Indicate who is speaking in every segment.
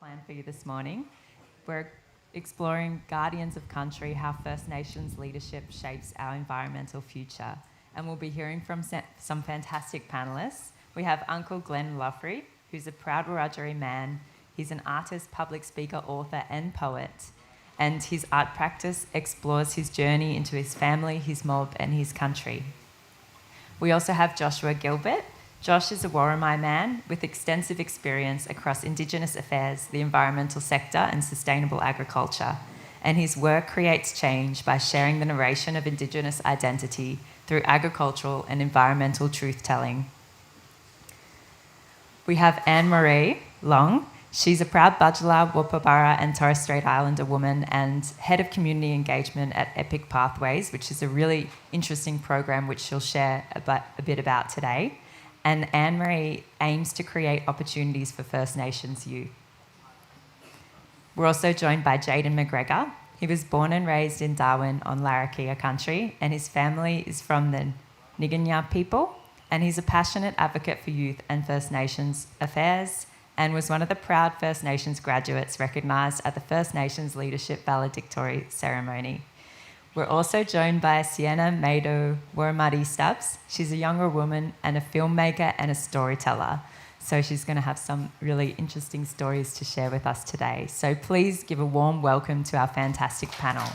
Speaker 1: plan for you this morning. We're exploring Guardians of Country, how First Nations leadership shapes our environmental future. And we'll be hearing from some fantastic panellists. We have Uncle Glenn Loughrey, who's a proud Wiradjuri man. He's an artist, public speaker, author, and poet. And his art practice explores his journey into his family, his mob, and his country. We also have Joshua Gilbert. Josh is a Worimi man with extensive experience across Indigenous affairs, the environmental sector, and sustainable agriculture. And his work creates change by sharing the narration of Indigenous identity through agricultural and environmental truth-telling. We have Anne-Marie Long. She's a proud Budgala, Wupabara and Torres Strait Islander woman and head of community engagement at Epic Pathways, which is a really interesting program which she'll share a bit about today. And Anne-Marie aims to create opportunities for First Nations youth. We're also joined by Jaden McGregor. He was born and raised in Darwin on Larrakia country, and his family is from the Niganya people, and he's a passionate advocate for youth and First Nations affairs, and was one of the proud First Nations graduates recognised at the First Nations Leadership Valedictory ceremony. We're also joined by Sienna Maido Wormadi Stubbs. She's a younger woman and a filmmaker and a storyteller. So she's going to have some really interesting stories to share with us today. So please give a warm welcome to our fantastic panel.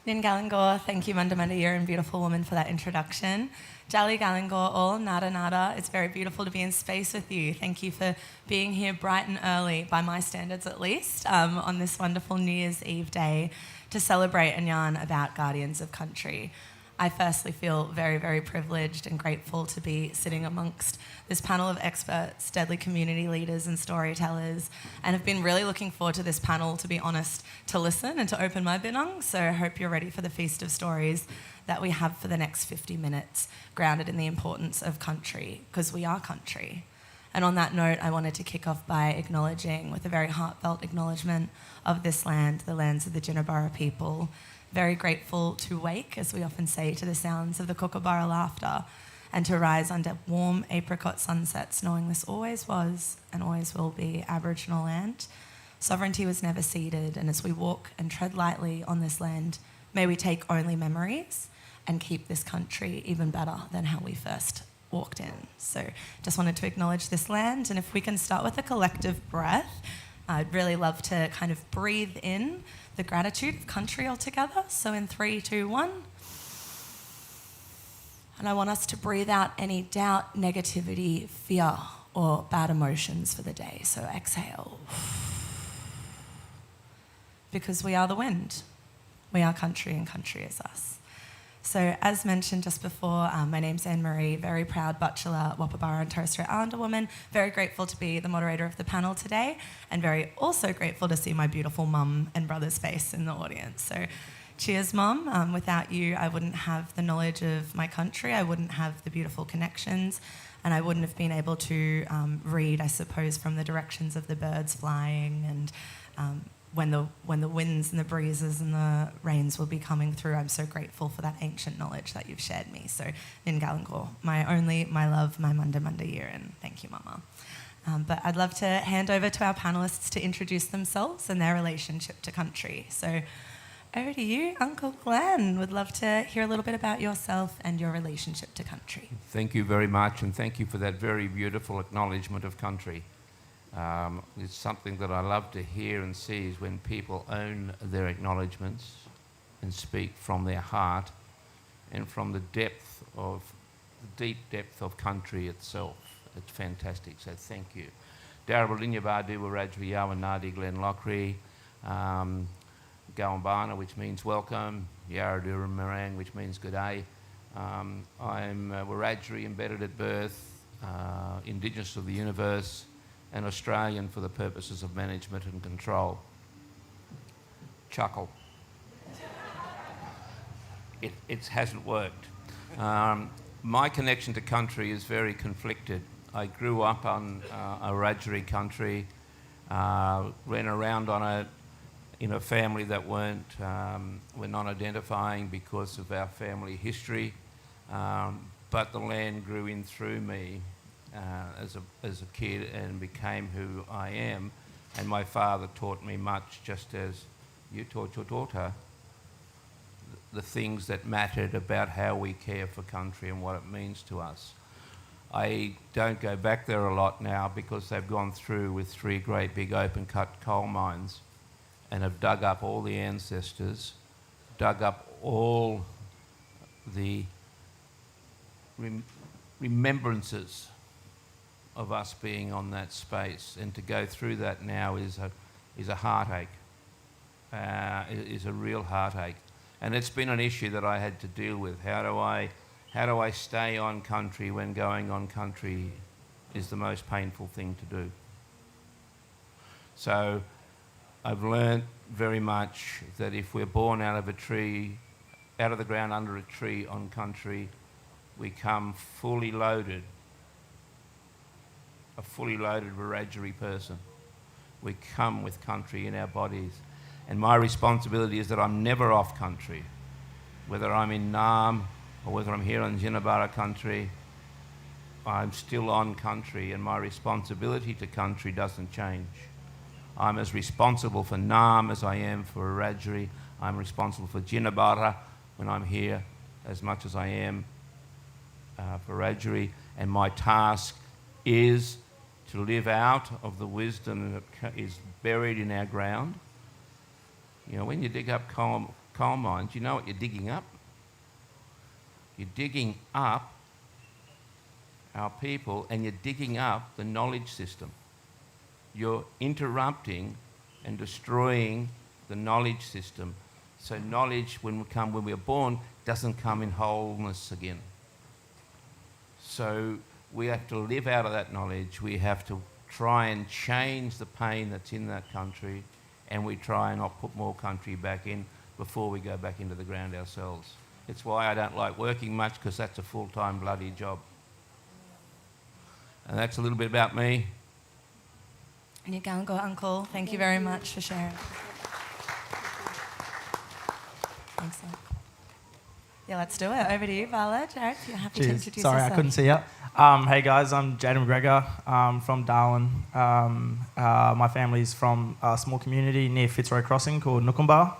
Speaker 2: Nin Galangor, thank you, Munda Munda, you're a beautiful woman, for that introduction. Jali Galangor, all Nada Nada, it's very beautiful to be in space with you. Thank you for being here bright and early, by my standards at least, on this wonderful New Year's Eve day to celebrate and yarn about Guardians of Country. I firstly feel very, very privileged and grateful to be sitting amongst this panel of experts, deadly community leaders and storytellers, and have been really looking forward to this panel, to be honest, to listen and to open my binong. So I hope you're ready for the feast of stories that we have for the next 50 minutes, grounded in the importance of country, because we are country. And on that note, I wanted to kick off by acknowledging, with a very heartfelt acknowledgement of this land, the lands of the Jinnabara people. Very grateful to wake, as we often say, to the sounds of the kookaburra laughter, and to rise under warm apricot sunsets, knowing this always was and always will be Aboriginal land. Sovereignty was never ceded, and as we walk and tread lightly on this land, may we take only memories and keep this country even better than how we first walked in. So just wanted to acknowledge this land, and if we can start with a collective breath, I'd really love to kind of breathe in the gratitude of country altogether. So in 3, 2, 1. And I want us to breathe out any doubt, negativity, fear, or bad emotions for the day. So exhale. Because we are the wind. We are country and country is us. So as mentioned just before, my name's Anne-Marie, very proud Butchulla, Wupabara and Torres Strait Islander woman. Very grateful to be the moderator of the panel today, and very also grateful to see my beautiful mum and brother's face in the audience. So cheers, Mum. Without you, I wouldn't have the knowledge of my country, I wouldn't have the beautiful connections, and I wouldn't have been able to read, I suppose, from the directions of the birds flying and when the winds and the breezes and the rains will be coming through. I'm so grateful for that ancient knowledge that you've shared me. So, Nin Galangor, my only, my love, my Munda Munda Yirin. Thank you, Mama. But I'd love to hand over to our panellists to introduce themselves and their relationship to country. So, over to you, Uncle Glenn. Would love to hear a little bit about yourself and your relationship to country.
Speaker 3: Thank you very much, and thank you for that very beautiful acknowledgement of country. It's something that I love to hear and see, is when people own their acknowledgements and speak from their heart and from the deep depth of country itself. It's fantastic, so thank you. Darabalinya Badu Wiradjuri Yawa Nadi Glenn Loughrey, Gawambana, which means welcome, Yaradura Marang, which means good day. I'm Wiradjuri embedded at birth, Indigenous of the universe, and Australian for the purposes of management and control. Chuckle. It hasn't worked. My connection to country is very conflicted. I grew up on a Wiradjuri country, ran around in a family that we're non-identifying because of our family history. but the land grew in through me as a kid and became who I am. And my father taught me much, just as you taught your daughter, the things that mattered about how we care for country and what it means to us. I don't go back there a lot now because they've gone through with 3 great big open cut coal mines and have dug up all the ancestors, dug up all the remembrances of us being on that space, and to go through that now is a heartache, is a real heartache. And it's been an issue that I had to deal with. How do I stay on country when going on country is the most painful thing to do? So I've learnt very much that if we're born out of a tree, out of the ground under a tree on country, we come fully loaded, a fully loaded Wiradjuri person. We come with country in our bodies. And my responsibility is that I'm never off country, whether I'm in Naarm or whether I'm here on Jinnabara country, I'm still on country, and my responsibility to country doesn't change. I'm as responsible for Naarm as I am for Wiradjuri. I'm responsible for Jinnabara when I'm here as much as I am for Wiradjuri, and my task is to live out of the wisdom that is buried in our ground. You know, when you dig up coal mines, you know what you're digging up? You're digging up our people, and you're digging up the knowledge system. You're interrupting and destroying the knowledge system. So knowledge, when we're born, doesn't come in wholeness again. So we have to live out of that knowledge. We have to try and change the pain that's in that country, and we try and not put more country back in before we go back into the ground ourselves. It's why I don't like working much, because that's a full-time bloody job. And that's a little bit about me.
Speaker 2: Nyagalgo, Uncle, thank you very much for sharing. Thanks, Uncle. Yeah, let's do it. Over to you, Vala. Jared, you're happy to introduce
Speaker 4: Sorry,
Speaker 2: yourself.
Speaker 4: I couldn't see you. Hey guys, I'm Jaden McGregor from Darwin. My family's from a small community near Fitzroy Crossing called Nookumba,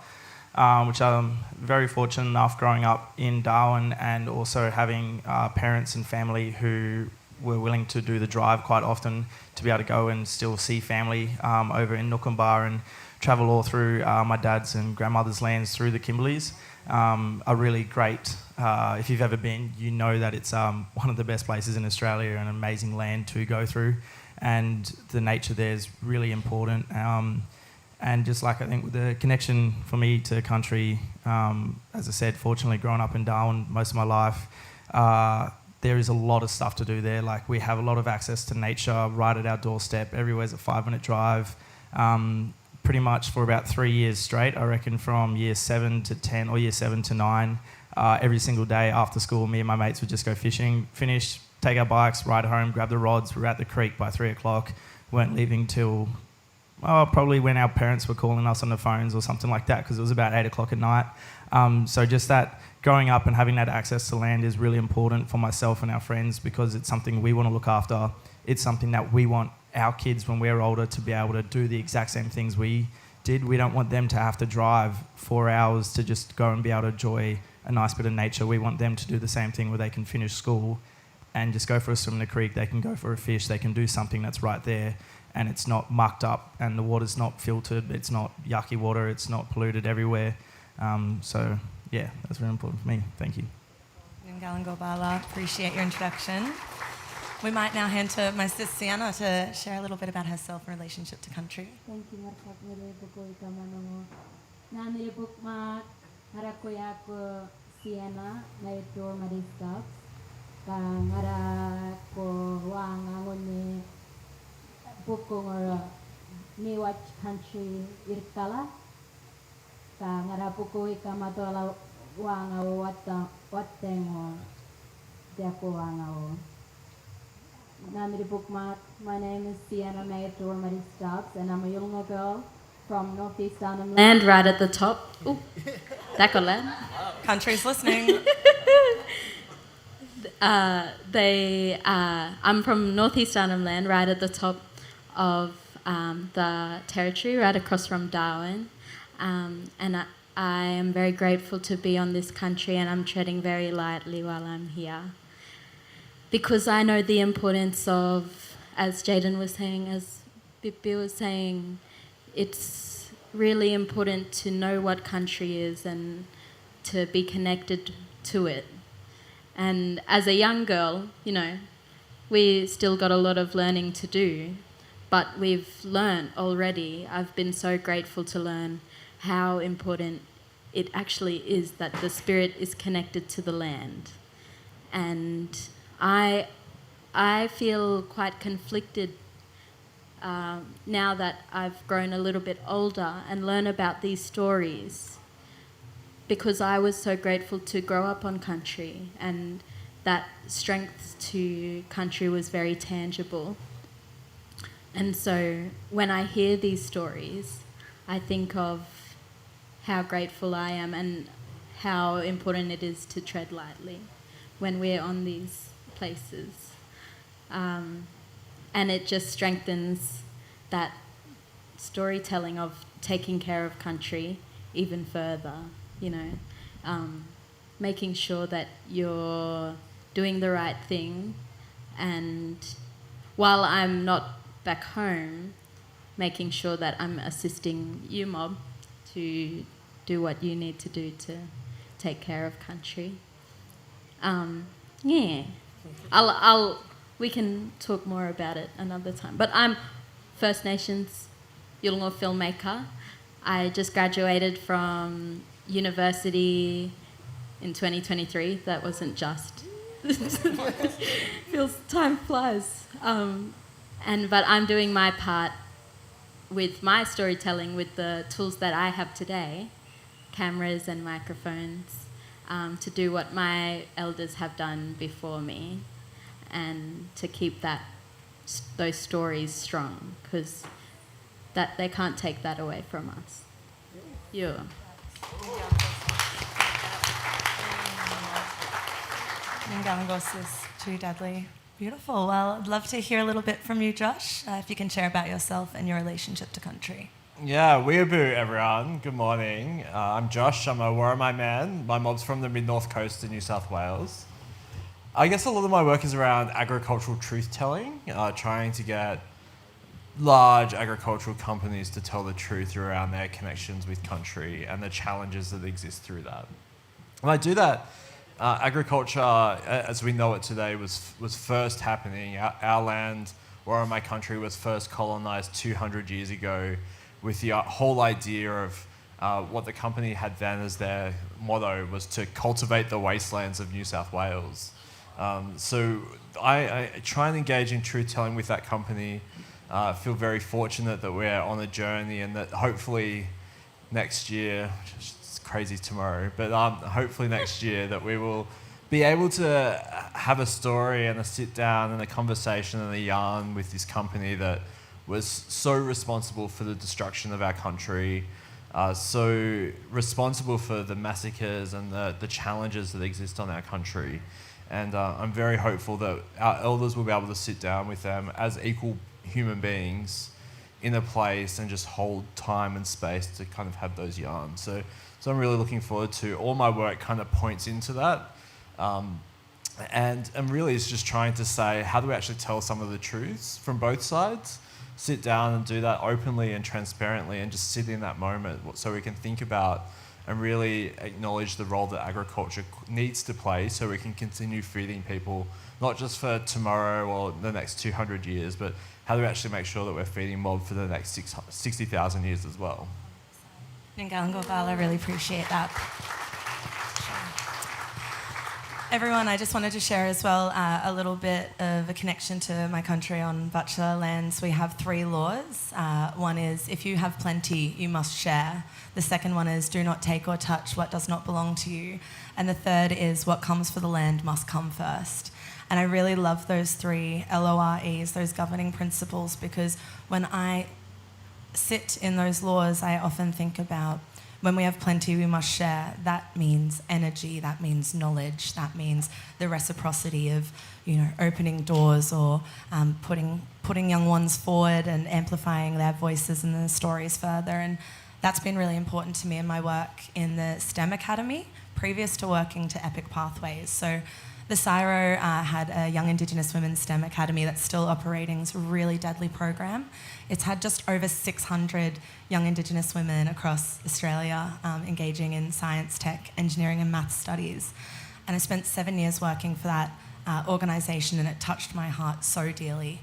Speaker 4: which I'm very fortunate enough growing up in Darwin, and also having parents and family who were willing to do the drive quite often to be able to go and still see family over in Nookumba and travel all through my dad's and grandmother's lands through the Kimberleys. A really great, if you've ever been, you know that it's one of the best places in Australia, an amazing land to go through, and the nature there is really important. And just like I think with the connection for me to country, as I said, fortunately growing up in Darwin most of my life, there is a lot of stuff to do there. Like, we have a lot of access to nature right at our doorstep. Everywhere's a 5-minute drive. Pretty much for about 3 years straight, I reckon, from year 7 to 10 or year 7 to 9, every single day after school, me and my mates would just go fishing, finish, take our bikes, ride home, grab the rods. We were at the creek by 3 o'clock, weren't leaving till probably when our parents were calling us on the phones or something like that, because it was about 8 o'clock at night. So just that, growing up and having that access to land is really important for myself and our friends, because it's something we want to look after. It's something that we want our kids, when we're older, to be able to do the exact same things we did. We don't want them to have to drive 4 hours to just go and be able to enjoy a nice bit of nature. We want them to do the same thing, where they can finish school and just go for a swim in the creek. They can go for a fish. They can do something that's right there, and it's not mucked up, and the water's not filtered. It's not yucky water. It's not polluted everywhere. So yeah, that's very important for me. Thank you.
Speaker 2: Nyagalgo, Bala, appreciate your introduction. We might now hand to my sis Sienna to share a little bit about herself and relationship to country.
Speaker 5: Thank you, Mark. Nanilipuk mak harakuya ko Sienna na ito maristas kang harako wang angoni bukong or ni watch country irkala kang harapuko ikamatola wang awo watengo deko wang awo. My name is Sienna Mayador Muddy Stubbs, and I'm a Yolnga girl from northeast Arnhem Land, right at the top. Ooh, that got loud.
Speaker 2: Country's listening.
Speaker 5: I'm from northeast Arnhem Land, right at the top of the territory, right across from Darwin. I am very grateful to be on this country, and I'm treading very lightly while I'm here. Because I know the importance of, as Jaden was saying, as Bibi was saying, it's really important to know what country is and to be connected to it. And as a young girl, we still got a lot of learning to do, but we've learned already. I've been so grateful to learn how important it actually is that the spirit is connected to the land. And I feel quite conflicted now that I've grown a little bit older and learn about these stories, because I was so grateful to grow up on country, and that strength to country was very tangible. And so when I hear these stories, I think of how grateful I am and how important it is to tread lightly when we're on these places. And it just strengthens that storytelling of taking care of country even further, making sure that you're doing the right thing, and while I'm not back home, making sure that I'm assisting you, Mob, to do what you need to do to take care of country. Yeah, we can talk more about it another time. But I'm First Nations Yolngu filmmaker. I just graduated from university in 2023. That wasn't just. Feels time flies. But I'm doing my part with my storytelling with the tools that I have today, cameras and microphones, to do what my elders have done before me, and to keep those stories strong, because that they can't take that away from us. Yeah.
Speaker 2: Ngalangos is too deadly. Beautiful. Well, I'd love to hear a little bit from you, Josh, if you can share about yourself and your relationship to country.
Speaker 6: Yeah, weeaboo everyone. Good morning. I'm Josh. I'm a Worimi man. My mob's from the mid-north coast of New South Wales. I guess a lot of my work is around agricultural truth-telling, trying to get large agricultural companies to tell the truth around their connections with country and the challenges that exist through that. And I do that. Agriculture, as we know it today, was first happening. Our land, or my country, was first colonised 200 years ago with the whole idea of what the company had then as their motto was to cultivate the wastelands of New South Wales. So I try and engage in truth-telling with that company. I feel very fortunate that we're on a journey, and that hopefully next year, it's crazy tomorrow, but hopefully next year that we will be able to have a story and a sit down and a conversation and a yarn with this company that was so responsible for the destruction of our country, so responsible for the massacres and the challenges that exist on our country. And I'm very hopeful that our elders will be able to sit down with them as equal human beings in a place and just hold time and space to kind of have those yarns. So I'm really looking forward to all my work kind of points into that. And really it's just trying to say, how do we actually tell some of the truths from both sides? Sit down and do that openly and transparently, and just sit in that moment so we can think about and really acknowledge the role that agriculture needs to play, so we can continue feeding people, not just for tomorrow or the next 200 years, but how do we actually make sure that we're feeding mob for the next 60,000 years as well.
Speaker 2: Ngalangos, I really appreciate that. Everyone, I just wanted to share as well a little bit of a connection to my country on Bachelor lands. We have 3 laws. One is, if you have plenty, you must share. The second one is, do not take or touch what does not belong to you. And the third is, what comes for the land must come first. And I really love those 3 LOREs, those governing principles, because when I sit in those laws, I often think about when we have plenty, we must share. That means energy, that means knowledge, that means the reciprocity of, opening doors or putting young ones forward and amplifying their voices and their stories further. And that's been really important to me in my work in the STEM Academy, previous to working to Epic Pathways. So the CSIRO had a Young Indigenous Women's STEM Academy that's still operating. It's a really deadly program. It's had just over 600 young Indigenous women across Australia engaging in science, tech, engineering and maths studies. And I spent 7 years working for that organisation, and it touched my heart so dearly.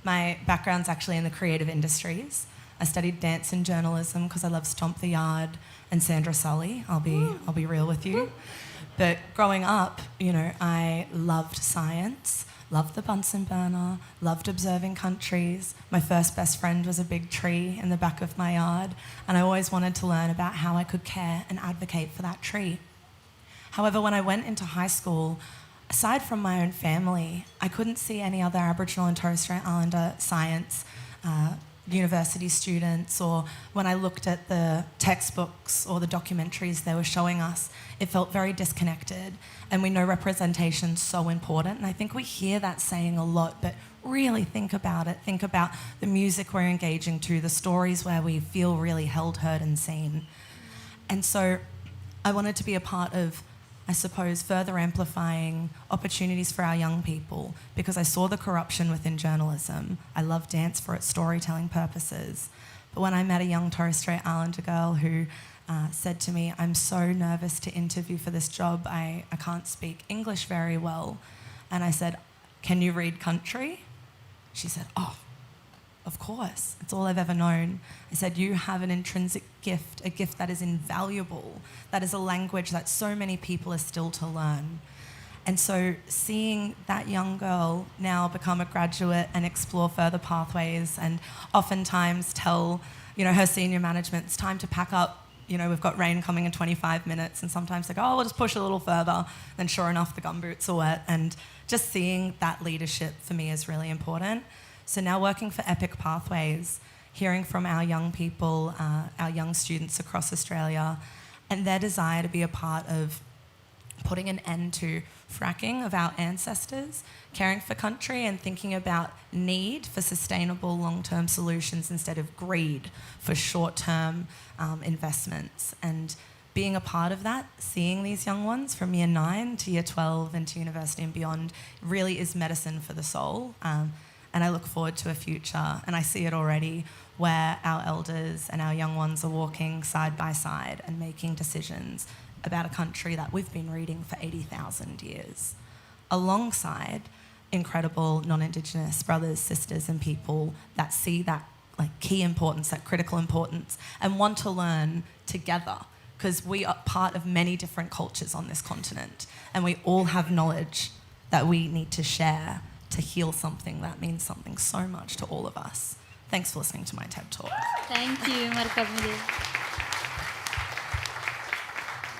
Speaker 2: My background's actually in the creative industries. I studied dance and journalism because I love Stomp the Yard and Sandra Sully. I'll be real with you. But growing up, I loved science, loved the Bunsen burner, loved observing countries. My first best friend was a big tree in the back of my yard, and I always wanted to learn about how I could care and advocate for that tree. However, when I went into high school, aside from my own family, I couldn't see any other Aboriginal and Torres Strait Islander science university students, or when I looked at the textbooks or the documentaries they were showing us, it felt very disconnected. And we know representation's so important, and I think we hear that saying a lot, but really think about it. Think about the music we're engaging to, the stories where we feel really held, heard and seen. And so I wanted to be a part of, I suppose, further amplifying opportunities for our young people, because I saw the corruption within journalism. I love dance for its storytelling purposes. But when I met a young Torres Strait Islander girl who said to me, "I'm so nervous to interview for this job. I can't speak English very well." And I said, "Can you read country?" She said, "Oh, of course, it's all I've ever known." I said, "You have an intrinsic gift, a gift that is invaluable. That is a language that so many people are still to learn." And so seeing that young girl now become a graduate and explore further pathways, and oftentimes tell, her senior management, it's time to pack up. We've got rain coming in 25 minutes, and sometimes they go, "Oh, we'll just push a little further." Then sure enough, the gumboots are wet. And just seeing that leadership for me is really important. So now working for Epic Pathways, hearing from our young people, our young students across Australia, and their desire to be a part of putting an end to fracking of our ancestors, caring for country and thinking about need for sustainable long-term solutions instead of greed for short-term investments. And being a part of that, seeing these young ones from year 9 to year 12 and to university and beyond really is medicine for the soul. And I look forward to a future, and I see it already, where our elders and our young ones are walking side by side and making decisions about a country that we've been reading for 80,000 years, alongside incredible non-Indigenous brothers, sisters and people that see that key importance, that critical importance, and want to learn together, because we are part of many different cultures on this continent, and we all have knowledge that we need to share to heal something that means something so much to all of us. Thanks for listening to my TED Talk.
Speaker 5: Thank you, Markamili.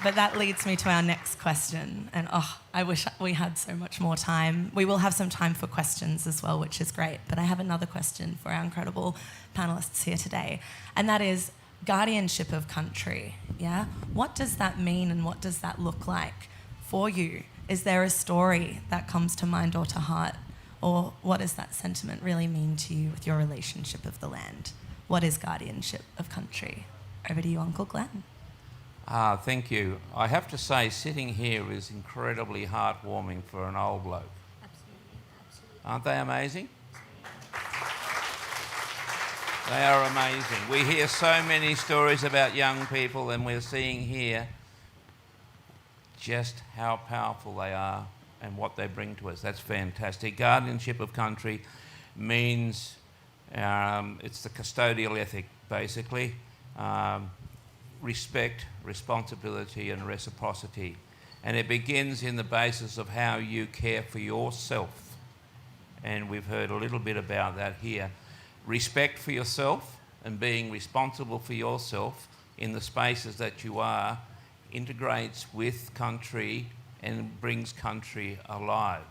Speaker 2: But that leads me to our next question. And I wish we had so much more time. We will have some time for questions as well, which is great. But I have another question for our incredible panellists here today. And that is guardianship of country. Yeah? What does that mean, and what does that look like for you? Is there a story that comes to mind or to heart? Or what does that sentiment really mean to you with your relationship of the land? What is guardianship of country? Over to you, Uncle Glenn.
Speaker 3: Thank you. I have to say, sitting here is incredibly heartwarming for an old bloke.
Speaker 5: Absolutely.
Speaker 3: Aren't they amazing? They are amazing. We hear so many stories about young people, and we're seeing here just how powerful they are and what they bring to us. That's fantastic. Guardianship of country means it's the custodial ethic, basically. Respect, responsibility and reciprocity. And it begins in the basis of how you care for yourself. And we've heard a little bit about that here. Respect for yourself and being responsible for yourself in the spaces that you are integrates with country and brings country alive.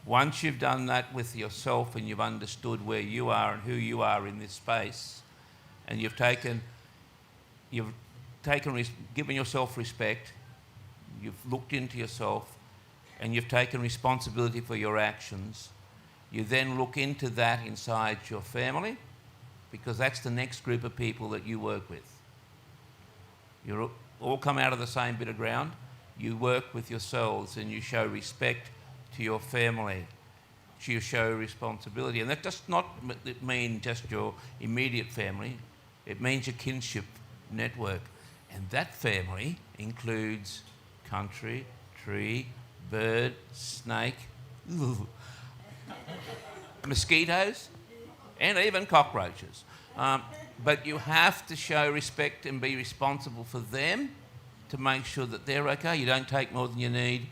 Speaker 3: Once you've done that with yourself and you've understood where you are and who you are in this space, and you've taken given yourself respect, you've looked into yourself, and you've taken responsibility for your actions, you then look into that inside your family, because that's the next group of people that you work with. You all come out of the same bit of ground. You work with yourselves and you show respect to your family. You show responsibility. And that does not mean just your immediate family. It means your kinship network. And that family includes country, tree, bird, snake, mosquitoes, and even cockroaches. But you have to show respect and be responsible for them to make sure that they're okay. You don't take more than you need.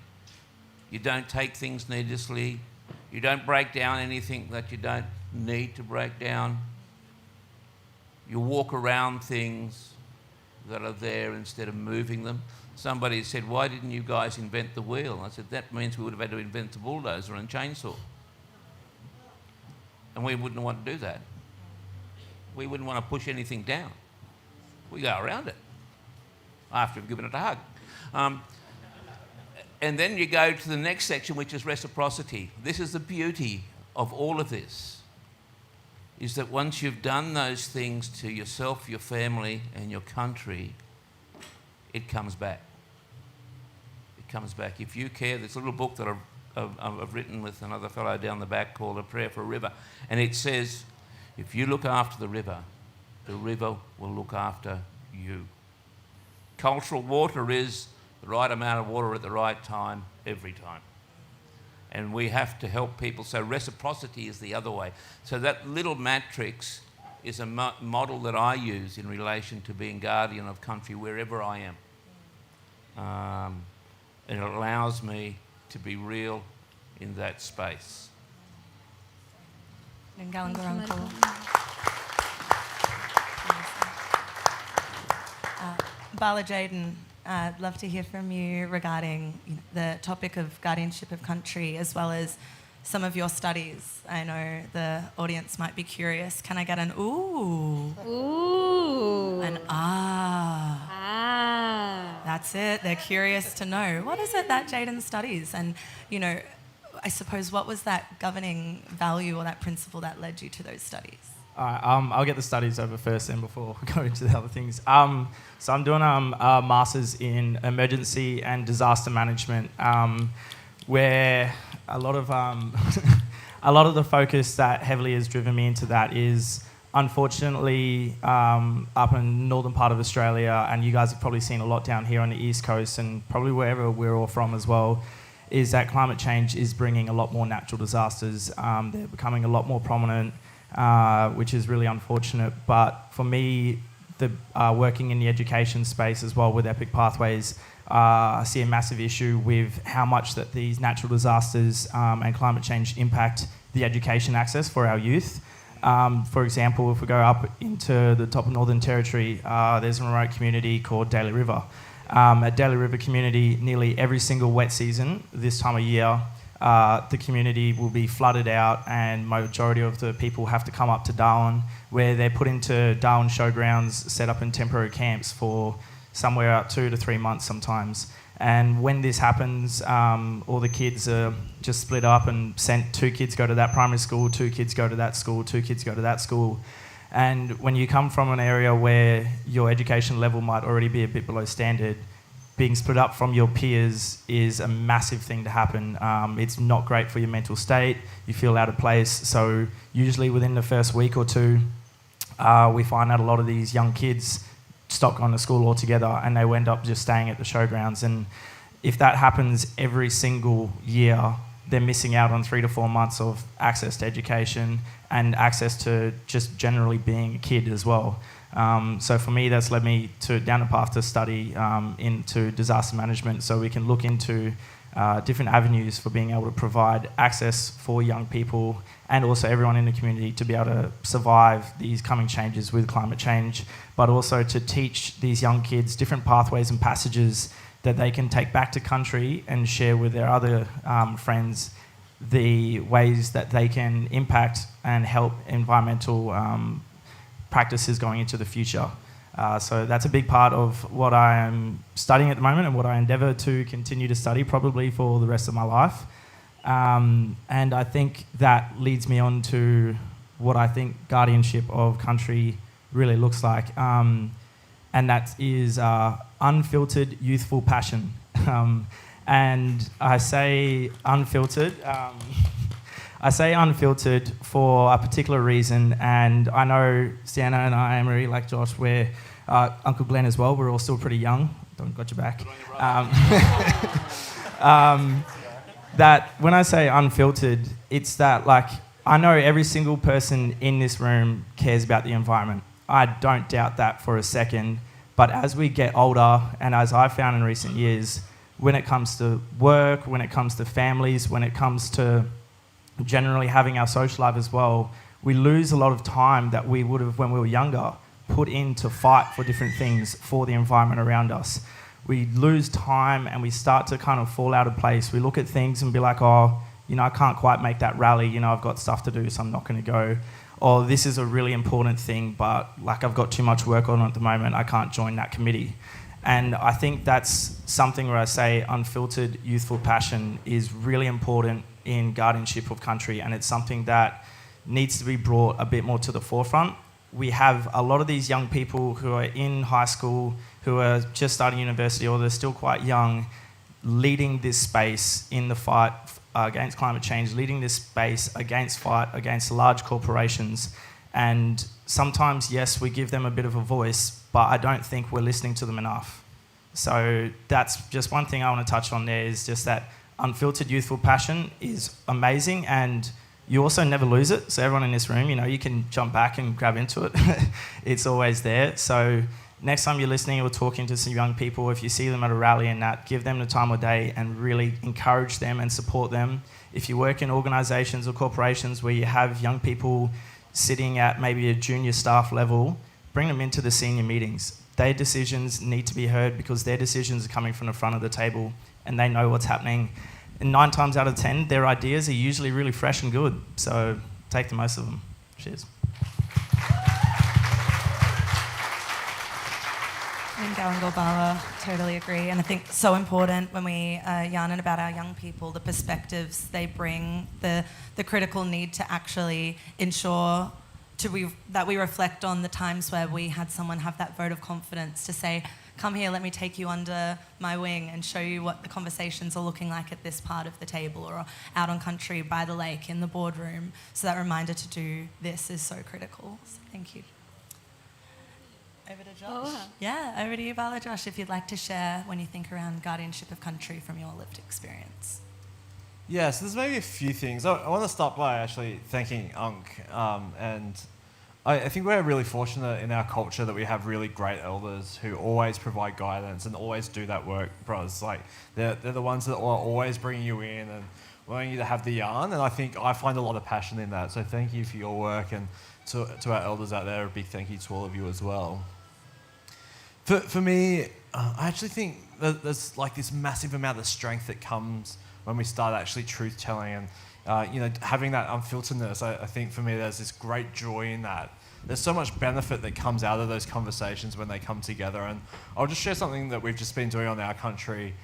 Speaker 3: You don't take things needlessly. You don't break down anything that you don't need to break down. You walk around things that are there instead of moving them. Somebody said, "Why didn't you guys invent the wheel?" I said, "That means we would have had to invent the bulldozer and chainsaw. And we wouldn't want to do that. We wouldn't want to push anything down. We go around it after we've given it a hug." And then you go to the next section, which is reciprocity. This is the beauty of all of this, is that once you've done those things to yourself, your family, and your country, it comes back. It comes back. If you care, there's a little book that I've written with another fellow down the back called A Prayer for a River. And it says, if you look after the river will look after you. Cultural water is the right amount of water at the right time, every time. And we have to help people. So reciprocity is the other way. So that little matrix is a model that I use in relation to being guardian of country wherever I am. And it allows me to be real in that space.
Speaker 2: Bala Jaden, I'd love to hear from you regarding the topic of guardianship of country, as well as some of your studies. I know the audience might be curious. Can I get an ooh?
Speaker 5: Ooh.
Speaker 2: An ah.
Speaker 5: Ah.
Speaker 2: That's it. They're curious to know. What is it that Jaden studies? And, I suppose, what was that governing value or that principle that led you to those studies?
Speaker 4: I'll get the studies over first then before we go into the other things. So I'm doing a master's in emergency and disaster management, where a lot of the focus that heavily has driven me into that is, unfortunately, up in northern part of Australia, and you guys have probably seen a lot down here on the East Coast and probably wherever we're all from as well, is that climate change is bringing a lot more natural disasters. They're becoming a lot more prominent, which is really unfortunate. But for me, working in the education space as well with Epic Pathways, I see a massive issue with how much that these natural disasters and climate change impact the education access for our youth. For example, if we go up into the top of Northern Territory, there's a remote community called Daly River. At Daly River community, nearly every single wet season this time of year, the community will be flooded out, and majority of the people have to come up to Darwin, where they're put into Darwin showgrounds, set up in temporary camps for somewhere out 2 to 3 months sometimes. And when this happens, all the kids are just split up and sent. 2 kids go to that primary school, 2 kids go to that school, 2 kids go to that school. And when you come from an area where your education level might already be a bit below standard, being split up from your peers is a massive thing to happen. It's not great for your mental state. You feel out of place. So usually within the first week or 2, we find out a lot of these young kids stop going to school altogether, and they end up just staying at the showgrounds. And if that happens every single year, they're missing out on 3 to 4 months of access to education and access to just generally being a kid as well. So for me, that's led me down a path to study into disaster management, so we can look into different avenues for being able to provide access for young people and also everyone in the community to be able to survive these coming changes with climate change, but also to teach these young kids different pathways and passages that they can take back to country and share with their other friends the ways that they can impact and help environmental practices going into the future. So that's a big part of what I am studying at the moment and what I endeavour to continue to study probably for the rest of my life. And I think that leads me on to what I think guardianship of country really looks like. And that is unfiltered youthful passion. And I say unfiltered. I say unfiltered for a particular reason, and I know Sienna and I, Emery, like Josh, we're Uncle Glenn as well. We're all still pretty young. Don't got your back. That when I say unfiltered, it's that like I know every single person in this room cares about the environment. I don't doubt that for a second. But as we get older, and as I've found in recent years, when it comes to work, when it comes to families, when it comes to generally having our social life as well, we lose a lot of time that we would have when we were younger put in to fight for different things for the environment around us. We lose time and we start to kind of fall out of place. We look at things and be like, oh, you know, I can't quite make that rally, you know, I've got stuff to do, so I'm not going to go. Or this is a really important thing, but like I've got too much work on at the moment, I can't join that committee. And I think that's something where I say unfiltered youthful passion is really important in guardianship of country, and it's something that needs to be brought a bit more to the forefront. We have a lot of these young people who are in high school, who are just starting university, or they're still quite young, leading this space in the fight against climate change, leading this space fight against large corporations. And sometimes, yes, we give them a bit of a voice, but I don't think we're listening to them enough. So that's just one thing I want to touch on there, is just that unfiltered youthful passion is amazing, and you also never lose it. So everyone in this room, you know, you can jump back and grab into it. It's always there. So next time you're listening or talking to some young people, if you see them at a rally and that, give them the time of day and really encourage them and support them. If you work in organisations or corporations where you have young people sitting at maybe a junior staff level, bring them into the senior meetings. Their decisions need to be heard because their decisions are coming from the front of the table and they know what's happening. And 9 times out of 10, their ideas are usually really fresh and good. So take the most of them. Cheers.
Speaker 2: In Galangor totally agree. And I think so important when we are yarning about our young people, the perspectives they bring, the critical need to actually ensure that we reflect on the times where we had someone have that vote of confidence to say, come here, let me take you under my wing and show you what the conversations are looking like at this part of the table or out on country by the lake in the boardroom. So that reminder to do this is so critical. So thank you. Over to Josh. Oh, wow. Yeah, over to you, Bala Josh, if you'd like to share when you think around guardianship of country from your lived experience.
Speaker 6: Yeah, so there's maybe a few things. I want to start by actually thanking Unk. And I think we're really fortunate in our culture that we have really great elders who always provide guidance and always do that work, bros. Like, they're the ones that are always bringing you in and wanting you to have the yarn. And I think I find a lot of passion in that. So thank you for your work, and to our elders out there, a big thank you to all of you as well. For me, I actually think that there's like this massive amount of strength that comes when we start actually truth telling, and you know, having that unfilteredness. I think for me, there's this great joy in that. There's so much benefit that comes out of those conversations when they come together. And I'll just share something that we've just been doing on our country.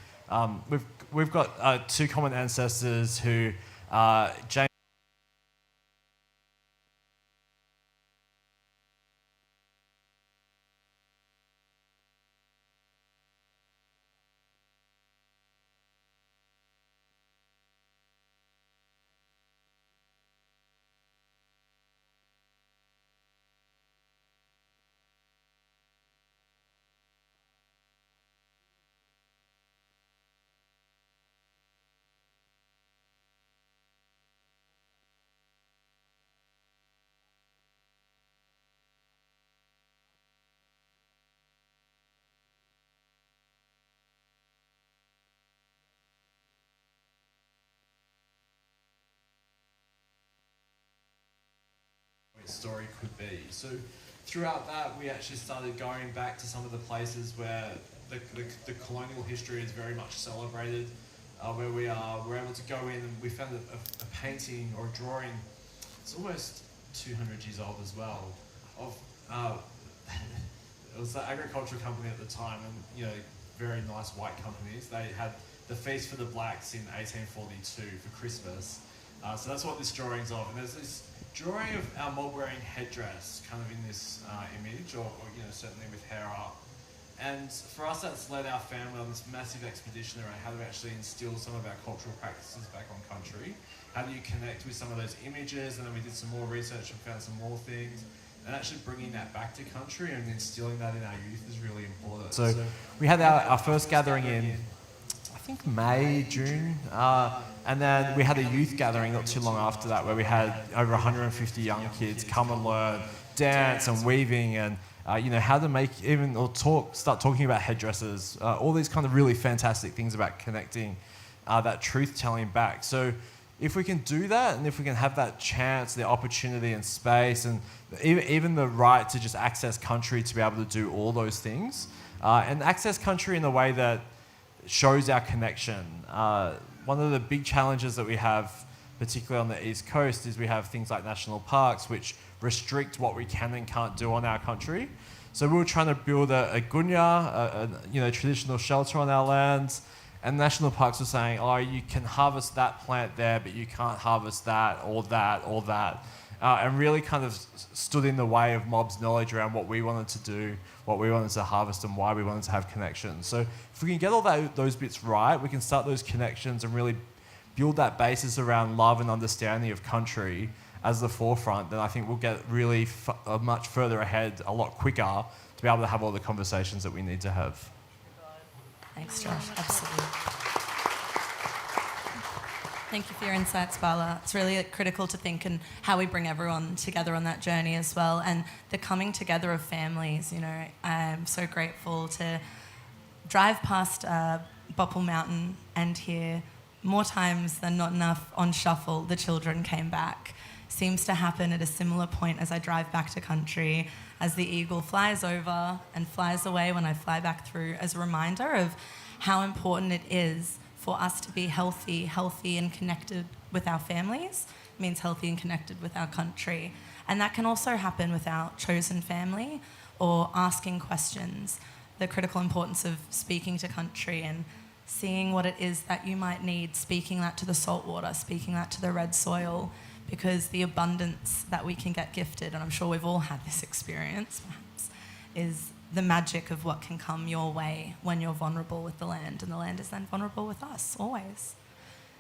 Speaker 6: We've got 2 common ancestors who James. Story could be. So throughout that, we actually started going back to some of the places where the colonial history is very much celebrated, where we're able to go in, and we found a painting or a drawing. It's almost 200 years old as well, of It was the agricultural company at the time, and very nice white companies. They had the Feast for the Blacks in 1842 for Christmas. So that's what this drawing's of. And there's this drawing of our mob wearing headdress, kind of in this image, or certainly with hair up. And for us, that's led our family on this massive expedition around how do we actually instill some of our cultural practices back on country. How do you connect with some of those images? And then we did some more research and found some more things. And actually bringing that back to country and instilling that in our youth is really important. So we had our first gathering in, I think, May, June. And then we had a youth gathering not too long after that where we had over 150 young kids come and learn dance and weaving and how to make start talking about headdresses, all these kind of really fantastic things about connecting that truth telling back. So if we can do that, and if we can have that chance, the opportunity and space, and even the right to just access country to be able to do all those things, and access country in a way that shows our connection. One of the big challenges that we have, particularly on the East Coast, is we have things like national parks, which restrict what we can and can't do on our country. So we were trying to build a gunya, a traditional shelter on our lands, and national parks were saying, oh, you can harvest that plant there, but you can't harvest that, or that, or that. And really kind of stood in the way of mob's knowledge around what we wanted to do, what we wanted to harvest, and why we wanted to have connections. So if we can get all those bits right, we can start those connections and really build that basis around love and understanding of country as the forefront, then I think we'll get really much further ahead a lot quicker to be able to have all the conversations that we need to have.
Speaker 2: Thanks, Josh. Absolutely. Thank you for your insights, Bala. It's really critical to think and how we bring everyone together on that journey as well, and the coming together of families. I'm so grateful to drive past Bopple Mountain and hear more times than not enough on shuffle, the children came back. Seems to happen at a similar point as I drive back to country, as the eagle flies over and flies away when I fly back through, as a reminder of how important it is for us to be healthy and connected with our families. It means healthy and connected with our country. And that can also happen with our chosen family, or asking questions, the critical importance of speaking to country and seeing what it is that you might need, speaking that to the salt water, speaking that to the red soil, because the abundance that we can get gifted, and I'm sure we've all had this experience perhaps, is the magic of what can come your way when you're vulnerable with the land, and the land is then vulnerable with us, always.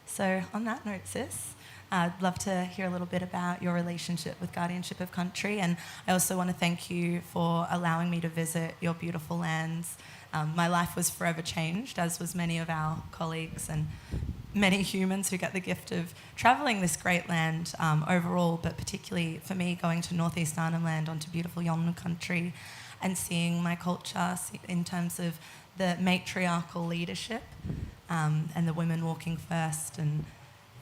Speaker 2: So on that note, sis, I'd love to hear a little bit about your relationship with Guardianship of Country, and I also want to thank you for allowing me to visit your beautiful lands. My life was forever changed, as was many of our colleagues and many humans who get the gift of travelling this great land overall, but particularly for me, going to northeast Arnhem Land onto beautiful Yolngu country and seeing my culture in terms of the matriarchal leadership and the women walking first and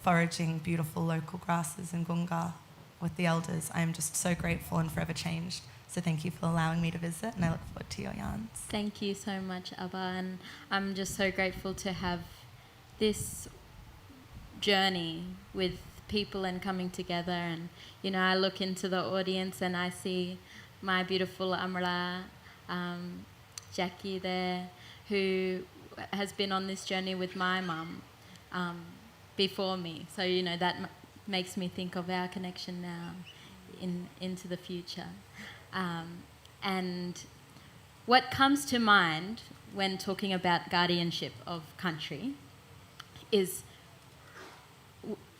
Speaker 2: foraging beautiful local grasses and gunga with the elders. I am just so grateful and forever changed. So thank you for allowing me to visit, and I look forward to your yarns.
Speaker 5: Thank you so much, Abba, and I'm just so grateful to have this journey with people and coming together. And I look into the audience and I see my beautiful Amra, Jackie there, who has been on this journey with my mum before me. So that makes me think of our connection now into the future. And what comes to mind when talking about guardianship of country is,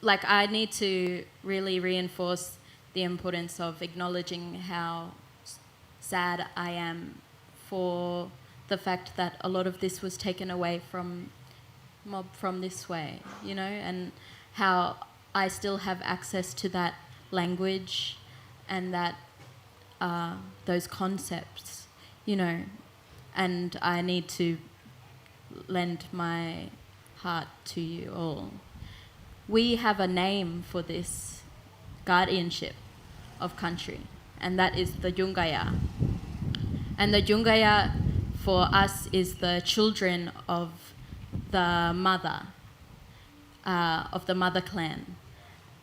Speaker 5: I need to really reinforce the importance of acknowledging how sad I am for the fact that a lot of this was taken away from mob from this way, and how I still have access to that language and that those concepts, and I need to lend my heart to you all. We have a name for this guardianship of country, and that is the Jungaya. And the Jungaya for us is the children of the mother clan.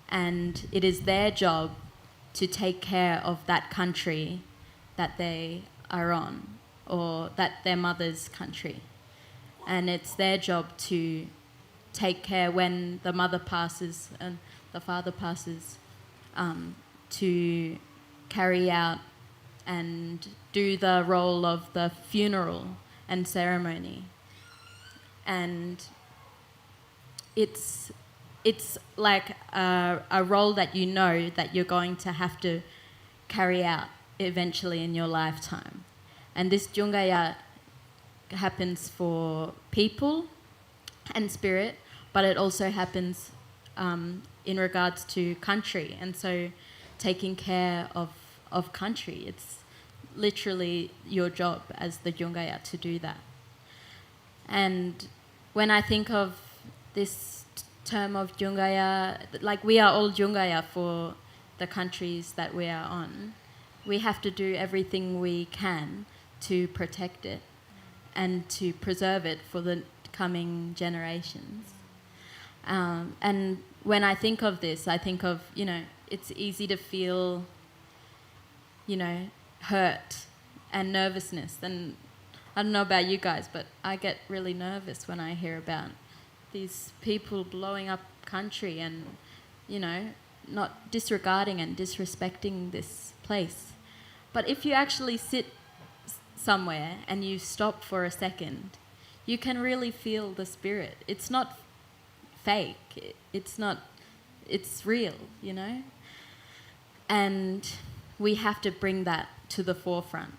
Speaker 5: And it is their job to take care of that country that they are on. or that their mother's country. And it's their job to take care when the mother passes and the father passes, to carry out and do the role of the funeral and ceremony. And it's like a role that you know that you're going to have to carry out eventually in your lifetime. And this Jungaya happens for people and spirit, but it also happens in regards to country. And so taking care of country, it's literally your job as the Jungaya to do that. And when I think of this term of Jungaya, like we are all Jungaya for the countries that we are on. We have to do everything we can to protect it and to preserve it for the coming generations. And when I think of this, I think of, it's easy to feel, hurt and nervousness. And I don't know about you guys, but I get really nervous when I hear about these people blowing up country and, not disregarding and disrespecting this place. But if you actually sit somewhere and you stop for a second, you can really feel the spirit. It's not fake. It's real, And we have to bring that to the forefront.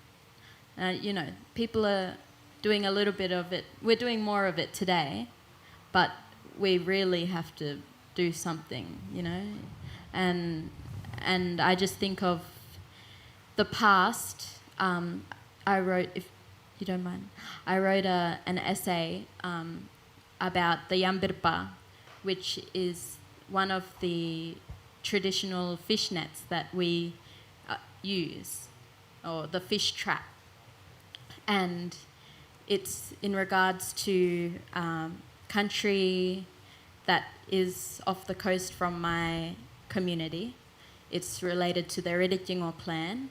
Speaker 5: People are doing a little bit of it. We're doing more of it today, but we really have to do something, And I just think of the past. I wrote, if you don't mind, an essay about the yambirpa, which is one of the traditional fish nets that we use, or the fish trap. And it's in regards to country that is off the coast from my community. It's related to the Ridijingo clan,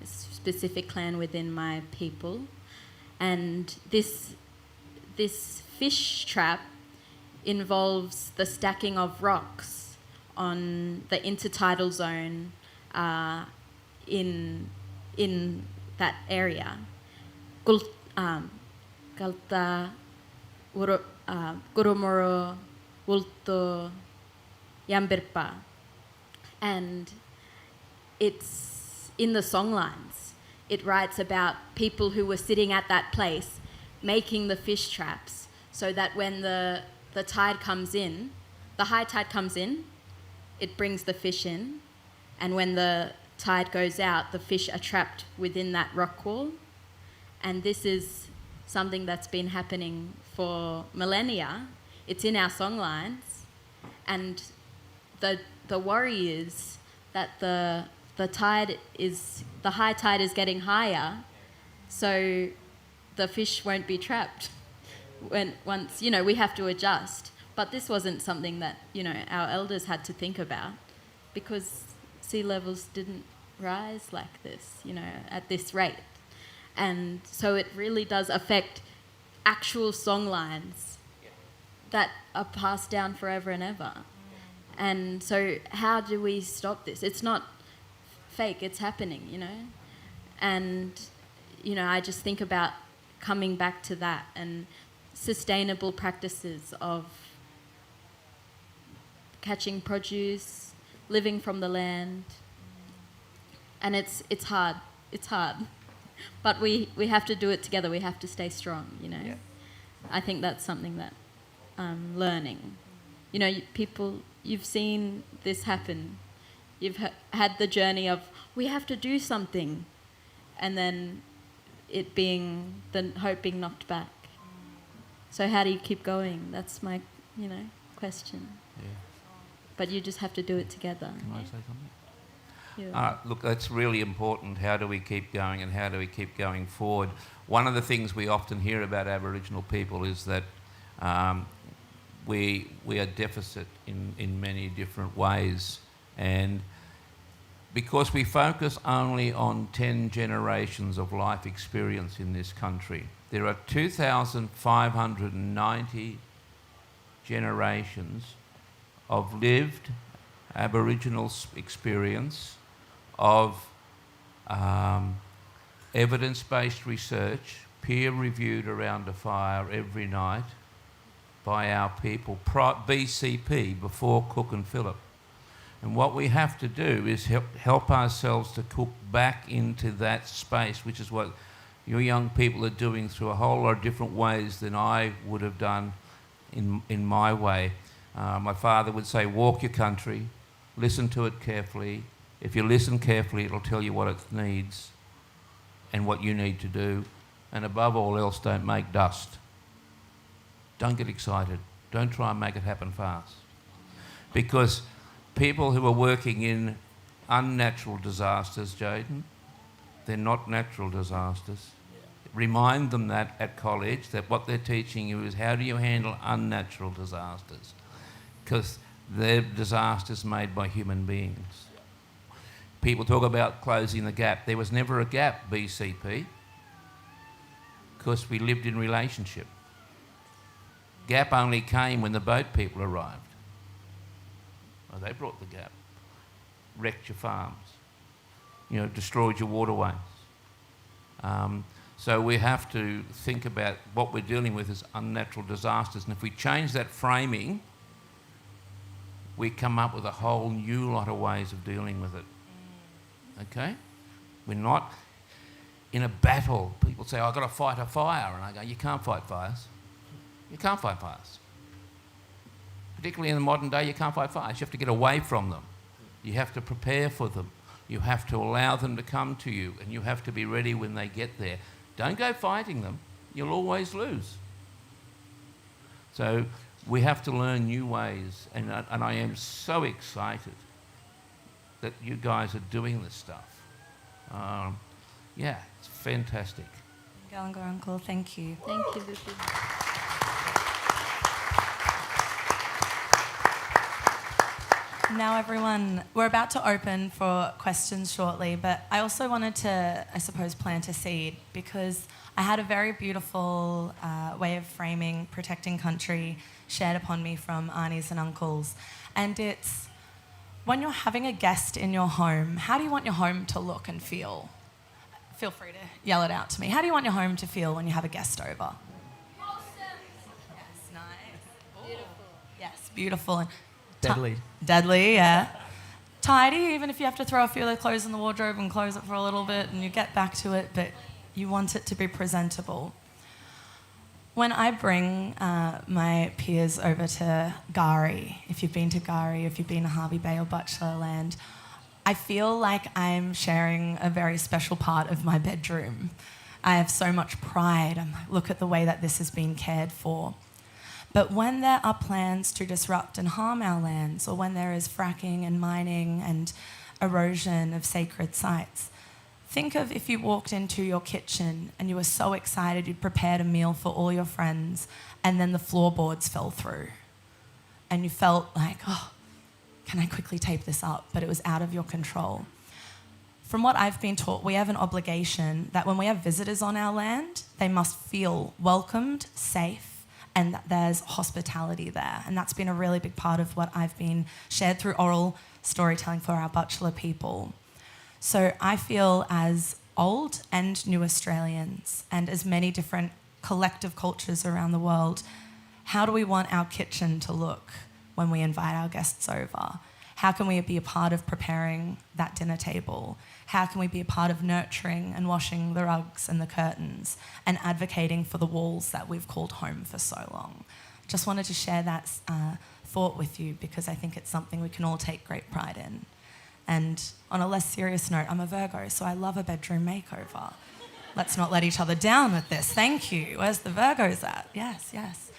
Speaker 5: a specific clan within my people. And this fish trap involves the stacking of rocks on the intertidal zone in that area. Galta, Gurumoro, Wulto, Yambirpa. And it's in the songlines. It writes about people who were sitting at that place making the fish traps so that when the tide comes in, the high tide comes in, it brings the fish in, and when the tide goes out, the fish are trapped within that rock wall. And this is something that's been happening for millennia. It's in our songlines, and the worry is that the high tide is getting higher, so the fish won't be trapped. Once we have to adjust. But this wasn't something that our elders had to think about, because sea levels didn't rise like this, at this rate. And so it really does affect actual songlines that are passed down forever and ever. And so how do we stop this? It's not fake, it's happening, And, I just think about coming back to that and sustainable practices of catching produce, living from the land. And it's hard. It's hard. But we have to do it together. We have to stay strong,
Speaker 3: Yeah.
Speaker 5: I think that's something that I'm learning. You've seen this happen. You've had the journey of, we have to do something, and then it being, the hope being knocked back. So how do you keep going? That's my, question.
Speaker 3: Yeah.
Speaker 5: But you just have to do it together.
Speaker 3: Can I say something?
Speaker 5: Yeah.
Speaker 3: Look, that's really important. How do we keep going, and how do we keep going forward? One of the things we often hear about Aboriginal people is that we are deficit in many different ways, and because we focus only on 10 generations of life experience in this country, there are 2,590 generations of lived Aboriginal experience, of evidence-based research, peer-reviewed around a fire every night by our people, BCP, before Cook and Phillip. And what we have to do is help ourselves to cook back into that space, which is what your young people are doing through a whole lot of different ways than I would have done in my way. My father would say, walk your country, listen to it carefully. If you listen carefully, it'll tell you what it needs and what you need to do. And above all else, don't make dust. Don't get excited. Don't try and make it happen fast. Because people who are working in unnatural disasters, Jaden, they're not natural disasters. Remind them that at college, that what they're teaching you is how do you handle unnatural disasters, because they're disasters made by human beings. People talk about closing the gap. There was never a gap, BCP, because we lived in relationship. Gap only came when the boat people arrived. Well, they brought the gap, wrecked your farms, destroyed your waterways. So we have to think about what we're dealing with as unnatural disasters. And if we change that framing, we come up with a whole new lot of ways of dealing with it. Okay? We're not in a battle. People say, I've got to fight a fire. And I go, you can't fight fires. You can't fight fires. Particularly in the modern day, you can't fight fires. You have to get away from them. You have to prepare for them. You have to allow them to come to you, and you have to be ready when they get there. Don't go fighting them. You'll always lose. So we have to learn new ways, and I am so excited that you guys are doing this stuff. Yeah, it's fantastic.
Speaker 2: Galangal Uncle, thank you.
Speaker 5: Thank you, Vicky.
Speaker 2: Now, everyone, we're about to open for questions shortly, but I also wanted to, I suppose, plant a seed, because I had a very beautiful way of framing protecting country shared upon me from aunties and uncles. And it's, when you're having a guest in your home, how do you want your home to look and feel? Feel free to yell it out to me. How do you want your home to feel when you have a guest over?
Speaker 5: Awesome.
Speaker 2: Yes, nice. Beautiful. Yes, beautiful. And
Speaker 4: Deadly.
Speaker 2: Deadly, yeah. Tidy, even if you have to throw a few of the clothes in the wardrobe and close it for a little bit and you get back to it, but you want it to be presentable. When I bring my peers over to Gari, if you've been to Gari, if you've been to Harvey Bay or Bachelor Land, I feel like I'm sharing a very special part of my bedroom. I have so much pride. I'm like, look at the way that this has been cared for. But when there are plans to disrupt and harm our lands, or when there is fracking and mining and erosion of sacred sites, think of if you walked into your kitchen and you were so excited you'd prepared a meal for all your friends, and then the floorboards fell through. And you felt like, oh, can I quickly tape this up? But it was out of your control. From what I've been taught, we have an obligation that when we have visitors on our land, they must feel welcomed, safe, and that there's hospitality there. And that's been a really big part of what I've been shared through oral storytelling for our Bachelor people. So I feel, as old and new Australians, and as many different collective cultures around the world, how do we want our kitchen to look when we invite our guests over? How can we be a part of preparing that dinner table? How can we be a part of nurturing and washing the rugs and the curtains and advocating for the walls that we've called home for so long? Just wanted to share that thought with you, because I think it's something we can all take great pride in. And on a less serious note, I'm a Virgo, so I love a bedroom makeover. Let's not let each other down with this. Thank you. Where's the Virgos at? Yes, yes.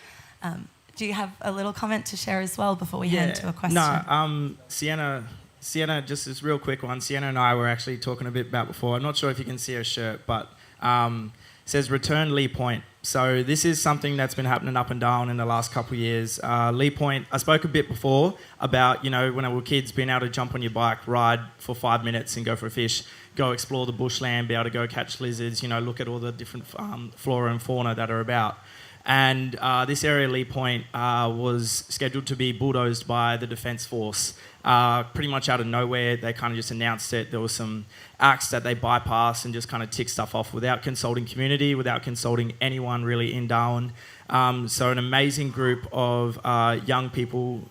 Speaker 2: Do you have a little comment to share as well before we hand to a question?
Speaker 4: No, Sienna, just this real quick one. Sienna and I were actually talking a bit about before. I'm not sure if you can see her shirt, but it says Return Lee Point. So this is something that's been happening up and down in the last couple of years. Lee Point, I spoke a bit before about, when we were kids, being able to jump on your bike, ride for 5 minutes and go for a fish, go explore the bushland, be able to go catch lizards, look at all the different flora and fauna that are about. And this area, Lee Point, was scheduled to be bulldozed by the Defence Force. Pretty much out of nowhere, they kind of just announced it. There was some acts that they bypassed and just kind of ticked stuff off without consulting community, without consulting anyone really in Darwin. So an amazing group of young people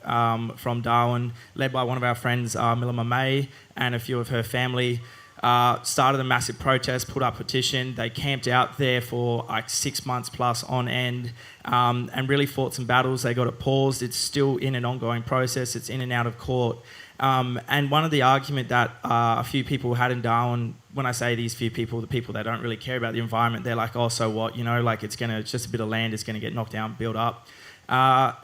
Speaker 4: from Darwin, led by one of our friends, Milima May, and a few of her family, started a massive protest, put up a petition. They camped out there for like 6 months plus on end, and really fought some battles. They got it paused. It's still in an ongoing process. It's in and out of court. And one of the argument that a few people had in Darwin, when I say these few people, the people that don't really care about the environment, they're like, oh, so what? It's just a bit of land. It's going to get knocked down, built up. A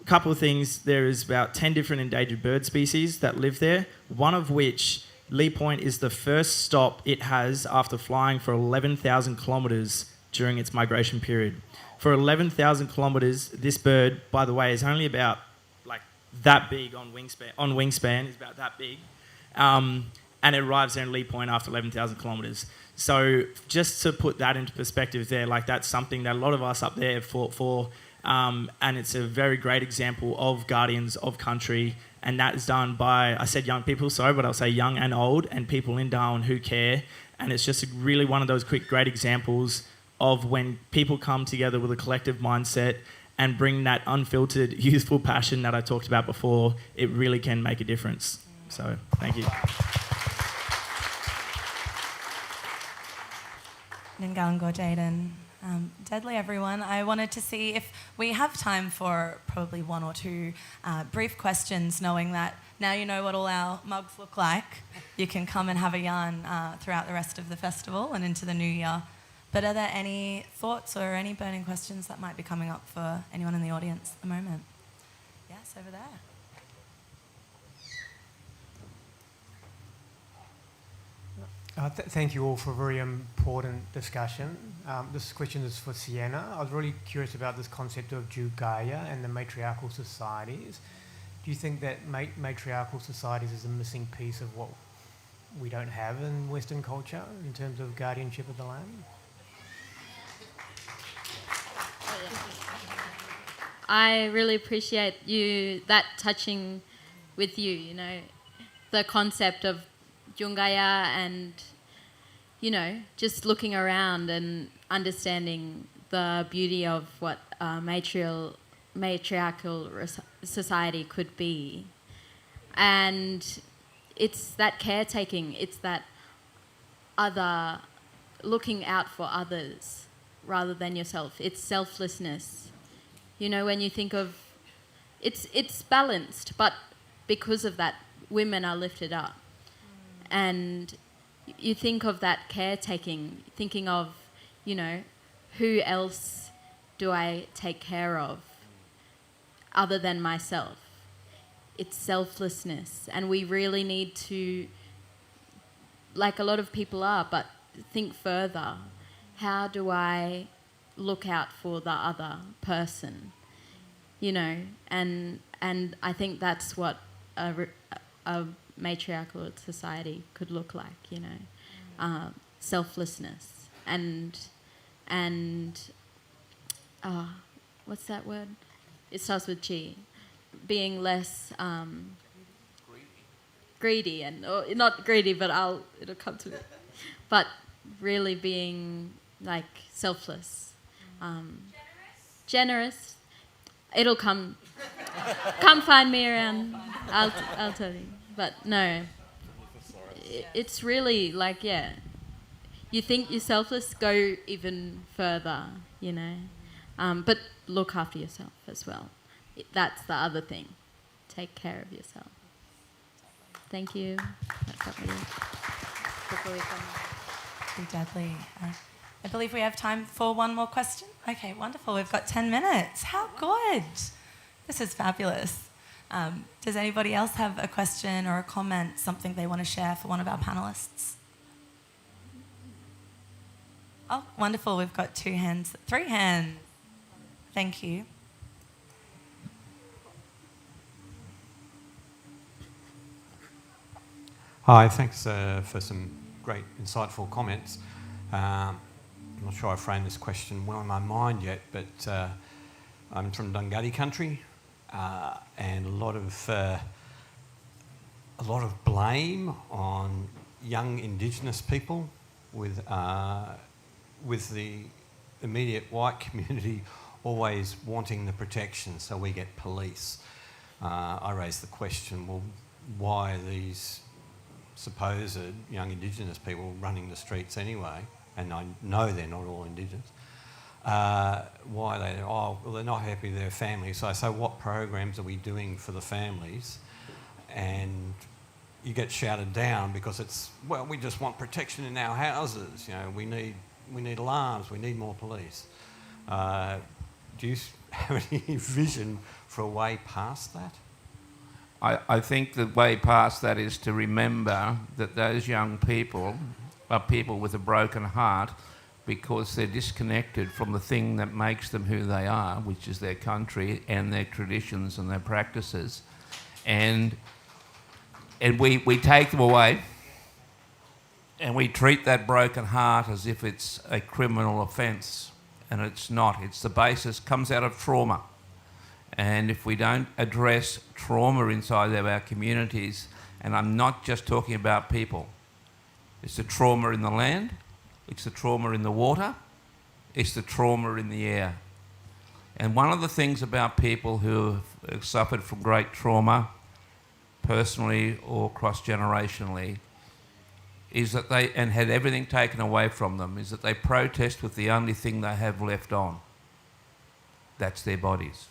Speaker 4: couple of things. There is about 10 different endangered bird species that live there, one of which, Lee Point, is the first stop it has after flying for 11,000 kilometres during its migration period. For 11,000 kilometres, this bird, by the way, is only about that big on wingspan, is about that big. And it arrives there in Lee Point after 11,000 kilometres. So just to put that into perspective there, that's something that a lot of us up there have fought for. And it's a very great example of guardians of country. And that is done by, I said young people, sorry, but I'll say young and old, and people in Darwin who care. And it's just really one of those great examples of when people come together with a collective mindset and bring that unfiltered, youthful passion that I talked about before, it really can make a difference. So, thank you.
Speaker 2: Ningalango Jaden. Deadly, everyone. I wanted to see if we have time for probably one or two brief questions, knowing that now you know what all our mugs look like. You can come and have a yarn throughout the rest of the festival and into the new year. But are there any thoughts or any burning questions that might be coming up for anyone in the audience at the moment? Yes, over there.
Speaker 7: Thank you all for a very important discussion. This question is for Sienna. I was really curious about this concept of Jugaya and the matriarchal societies. Do you think that matriarchal societies is a missing piece of what we don't have in Western culture in terms of guardianship of the land?
Speaker 5: I really appreciate that touching with you, the concept of Jungaya and, just looking around and understanding the beauty of what matriarchal society could be. And it's that caretaking, it's that other, looking out for others rather than yourself. It's selflessness. When you think of, it's balanced, but because of that, women are lifted up. And you think of that caretaking, thinking of, who else do I take care of other than myself? It's selflessness. And we really need to, like a lot of people are, but think further. How do I look out for the other person? And I think that's what a matriarchal society could look like, selflessness and what's that word? It starts with G. Being less greedy and not greedy, but it'll come to me. But really being selfless, generous. It'll come. Come find me around. I'll tell you. But no, it's really you think you're selfless, go even further, but look after yourself as well. That's the other thing. Take care of yourself. Thank you. Before we come.
Speaker 2: Deadly. I believe we have time for one more question. Okay, wonderful. We've got 10 minutes. How good. This is fabulous. Does anybody else have a question or a comment, something they want to share for one of our panellists? Oh, wonderful. We've got 2 hands, 3 hands. Thank you.
Speaker 8: Hi, thanks for some great insightful comments. I'm not sure I framed this question well in my mind yet, but I'm from Dunghutti country, and a lot of blame on young Indigenous people with the immediate white community always wanting the protection, so we get police. I raised the question, well, why are these supposed young Indigenous people running the streets anyway? And I know they're not all Indigenous. Why are they? Oh, well, they're not happy with their families. So I say, what programs are we doing for the families? And you get shouted down because it's, well, we just want protection in our houses. You know, we need alarms. We need more police. Do you have any vision for a way past that?
Speaker 3: I think the way past that is to remember that those young people are people with a broken heart because they're disconnected from the thing that makes them who they are, which is their country and their traditions and their practices. And we take them away and we treat that broken heart as if it's a criminal offence, and it's not. It's the basis, comes out of trauma. And if we don't address trauma inside of our communities, and I'm not just talking about people, it's the trauma in the land, it's the trauma in the water, it's the trauma in the air. And one of the things about people who have suffered from great trauma, personally or cross-generationally, is that they, and had everything taken away from them, is that they protest with the only thing they have left on. That's their bodies.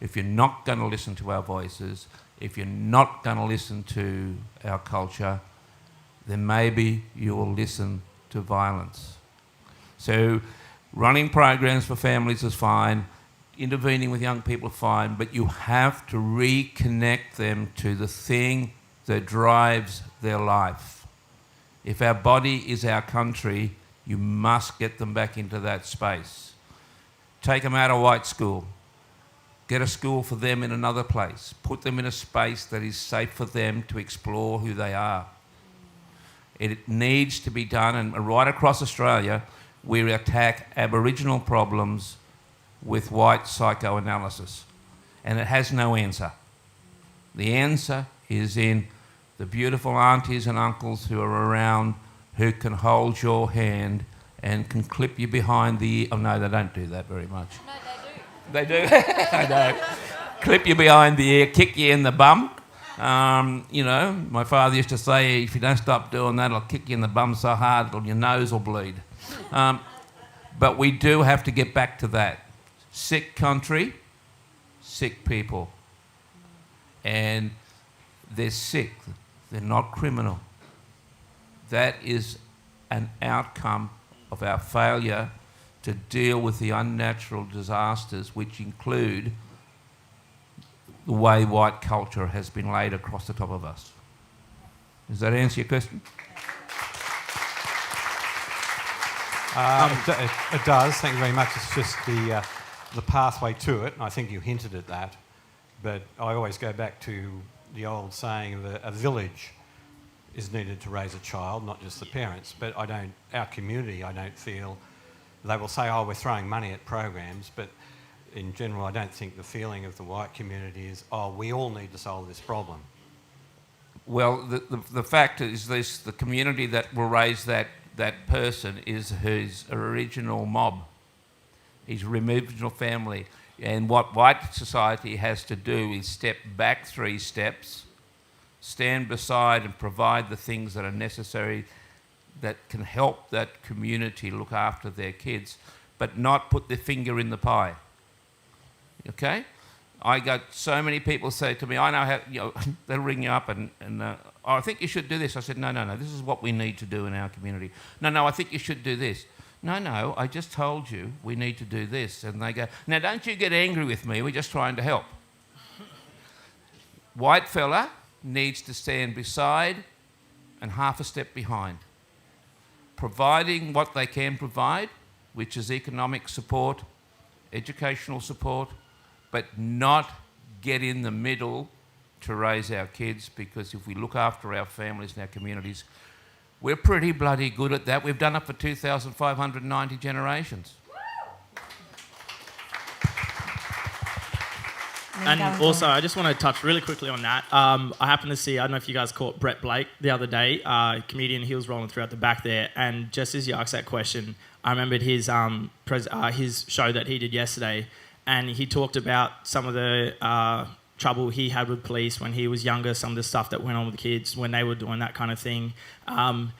Speaker 3: If you're not going to listen to our voices, if you're not going to listen to our culture, then maybe you will listen to violence. So running programs for families is fine, intervening with young people is fine, but you have to reconnect them to the thing that drives their life. If our body is our country, you must get them back into that space. Take them out of white school. Get a school for them in another place. Put them in a space that is safe for them to explore who they are. It needs to be done, and right across Australia, we attack Aboriginal problems with white psychoanalysis, and it has no answer. The answer is in the beautiful aunties and uncles who are around, who can hold your hand and can clip you behind the ear. Oh no, they don't do that very much. No, they do. They do. I know. Clip you behind the ear, kick you in the bum. You know, my father used to say, if you don't stop doing that, I'll kick you in the bum so hard your nose will bleed. But we do have to get back to that. Sick country, sick people. And they're sick. They're not criminal. That is an outcome of our failure to deal with the unnatural disasters, which include the way white culture has been laid across the top of us. Does that answer your question?
Speaker 8: It does, thank you very much. It's just the pathway to it, and I think you hinted at that. But I always go back to the old saying that a village is needed to raise a child, not just the parents. But our community, I don't feel, they will say, oh, we're throwing money at programs, but in general, I don't think the feeling of the white community is, oh, we all need to solve this problem.
Speaker 3: Well, the fact is this, the community that will raise that person is his original mob, his original family. And what white society has to do is step back 3 steps, stand beside and provide the things that are necessary that can help that community look after their kids, but not put their finger in the pie. Okay? I got so many people say to me, I know how, you know, they'll ring you up and oh, I think you should do this. I said, no, this is what we need to do in our community. No, I think you should do this. No, I just told you we need to do this. And they go, now don't you get angry with me, we're just trying to help. White fella needs to stand beside and half a step behind. providing what they can provide, which is economic support, educational support, but not get in the middle to raise our kids, because if we look after our families and our communities, we're pretty bloody good at that. We've done it for 2,590 generations.
Speaker 4: And also, I just want to touch really quickly on that. I happened to see, I don't know if you guys caught Brett Blake the other day, comedian, he was rolling throughout the back there, and just as you asked that question, I remembered his show that he did yesterday, and he talked about some of the trouble he had with police when he was younger, some of the stuff that went on with the kids when they were doing that kind of thing. And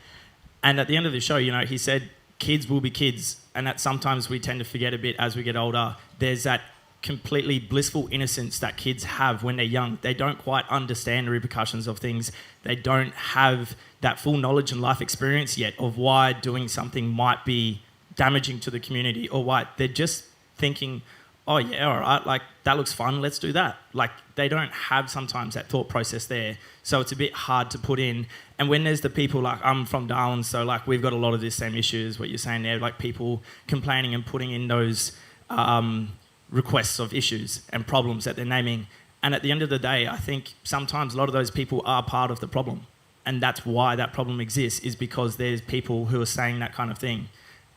Speaker 4: at the end of the show, he said, kids will be kids, and that sometimes we tend to forget a bit as we get older. There's that completely blissful innocence that kids have when they're young. They don't quite understand the repercussions of things. They don't have that full knowledge and life experience yet of why doing something might be damaging to the community, or why they're just thinking, oh yeah, all right, like that looks fun, let's do that. Like they don't have sometimes that thought process there. So it's a bit hard to put in. And when there's the people, like I'm from Darwin, so like we've got a lot of this same issues, what you're saying there, like people complaining and putting in those requests of issues and problems that they're naming. And at the end of the day, I think sometimes a lot of those people are part of the problem. And that's why that problem exists, is because there's people who are saying that kind of thing.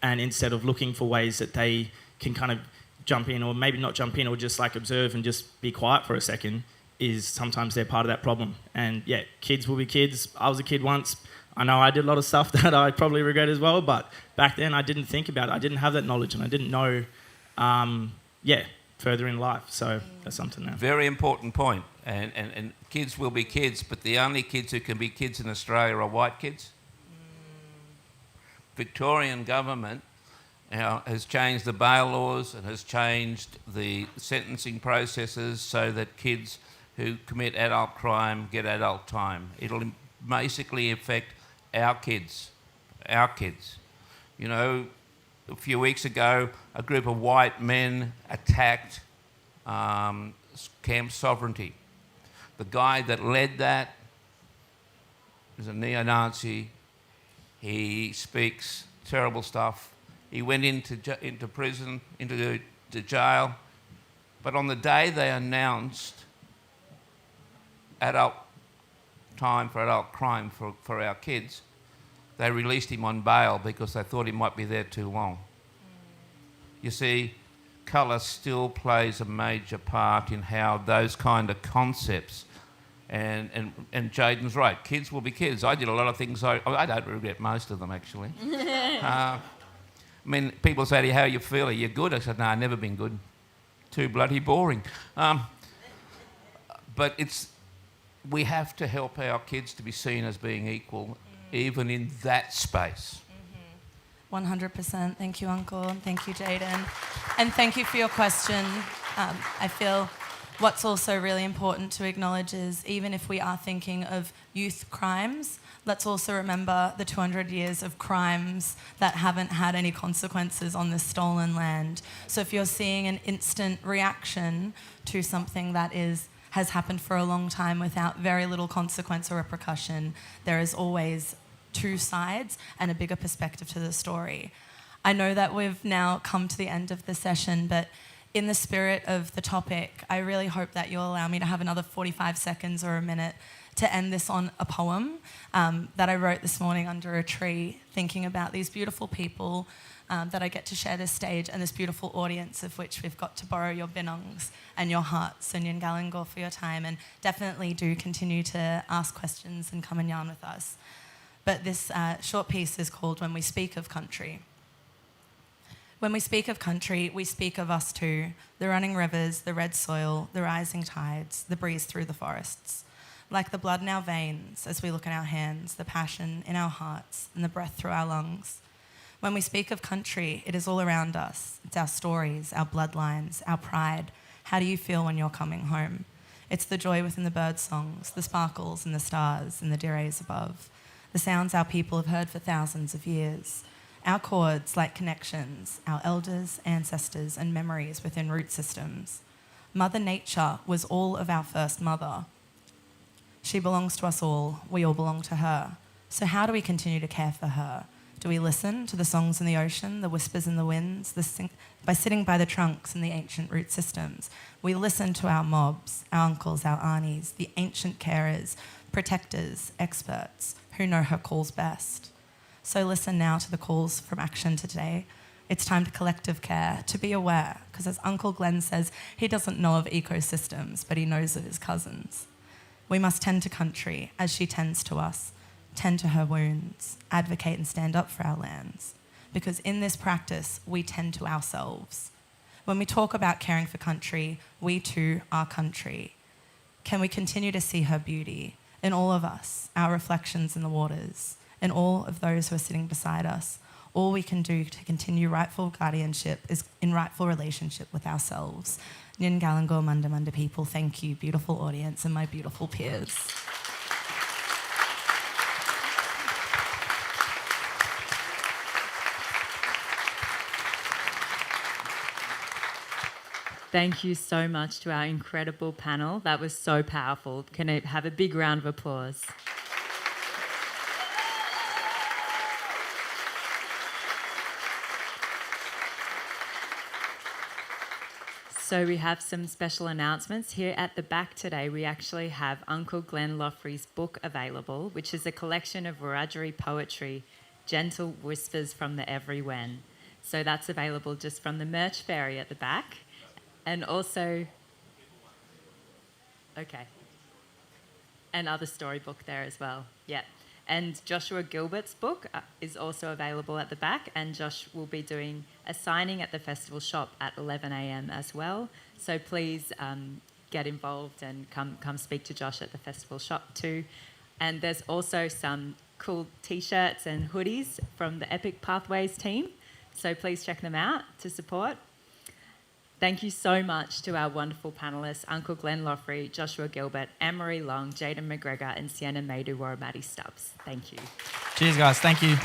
Speaker 4: And instead of looking for ways that they can kind of jump in, or maybe not jump in, or just like observe and just be quiet for a second, is sometimes they're part of that problem. And yeah, kids will be kids. I was a kid once. I know I did a lot of stuff that I probably regret as well, but back then I didn't think about it. I didn't have that knowledge, and I didn't know further in life. So that's something now.
Speaker 3: Very important point. And kids will be kids, but the only kids who can be kids in Australia are white kids. Victorian government has changed the bail laws and has changed the sentencing processes so that kids who commit adult crime get adult time. It'll basically affect our kids. Our kids. A few weeks ago, a group of white men attacked Camp Sovereignty. The guy that led that is a neo-Nazi. He speaks terrible stuff. He went into prison, into jail. But on the day they announced adult time for adult crime for our kids, they released him on bail because they thought he might be there too long. You see, colour still plays a major part in how those kind of concepts, and Jaden's right, kids will be kids. I did a lot of things, I don't regret most of them actually. People say to you, how you feel? Are you good? I said, no, I've never been good. Too bloody boring. But we have to help our kids to be seen as being equal, even in that space.
Speaker 2: 100%. Thank you, Uncle. Thank you, Jaden. And thank you for your question. I feel what's also really important to acknowledge is, even if we are thinking of youth crimes, let's also remember the 200 years of crimes that haven't had any consequences on this stolen land. So if you're seeing an instant reaction to something that has happened for a long time without very little consequence or repercussion, there is always two sides and a bigger perspective to the story. I know that we've now come to the end of the session, but in the spirit of the topic, I really hope that you'll allow me to have another 45 seconds or a minute to end this on a poem that I wrote this morning under a tree, thinking about these beautiful people that I get to share this stage and this beautiful audience, of which we've got to borrow your binongs and your hearts, and Yin Galangor, for your time, and definitely do continue to ask questions and come and yarn with us. But this short piece is called When We Speak of Country. When we speak of country, we speak of us too, the running rivers, the red soil, the rising tides, the breeze through the forests. Like the blood in our veins as we look at our hands, the passion in our hearts, and the breath through our lungs. When we speak of country, it is all around us. It's our stories, our bloodlines, our pride. How do you feel when you're coming home? It's the joy within the bird songs, the sparkles in the stars and the dirays above, the sounds our people have heard for thousands of years. Our chords like connections, our elders, ancestors, and memories within root systems. Mother Nature was all of our first mother. She belongs to us all. We all belong to her. So how do we continue to care for her, Do we listen to the songs in the ocean, the whispers in the winds, by sitting by the trunks in the ancient root systems? We listen to our mobs, our uncles, our aunties, the ancient carers, protectors, experts who know her calls best. So listen now to the calls from action today. It's time to collective care, to be aware, because as Uncle Glenn says, he doesn't know of ecosystems, but he knows of his cousins. We must tend to country as she tends to us, tend to her wounds, advocate and stand up for our lands. Because in this practice, we tend to ourselves. When we talk about caring for country, we too are country. Can we continue to see her beauty in all of us, our reflections in the waters, in all of those who are sitting beside us? All we can do to continue rightful guardianship is in rightful relationship with ourselves. Nyin Galango Munda Munda people, thank you, beautiful audience and my beautiful peers.
Speaker 1: Thank you so much to our incredible panel. That was so powerful. Can I have a big round of applause? So we have some special announcements. Here at the back today, we actually have Uncle Glenn Loffrey's book available, which is a collection of Wiradjuri poetry, Gentle Whispers from the Every When. So that's available just from the merch ferry at the back. And also, okay, another storybook there as well, yeah. And Joshua Gilbert's book is also available at the back, and Josh will be doing a signing at the festival shop at 11 a.m. as well. So please get involved and come speak to Josh at the festival shop too. And there's also some cool t-shirts and hoodies from the Epic Pathways team. So please check them out to support. Thank you so much to our wonderful panellists, Uncle Glenn Loffrey, Joshua Gilbert, Anne-Marie Long, Jaden McGregor, and Sienna Maidu Warramati Stubbs. Thank you.
Speaker 4: Cheers, guys. Thank you.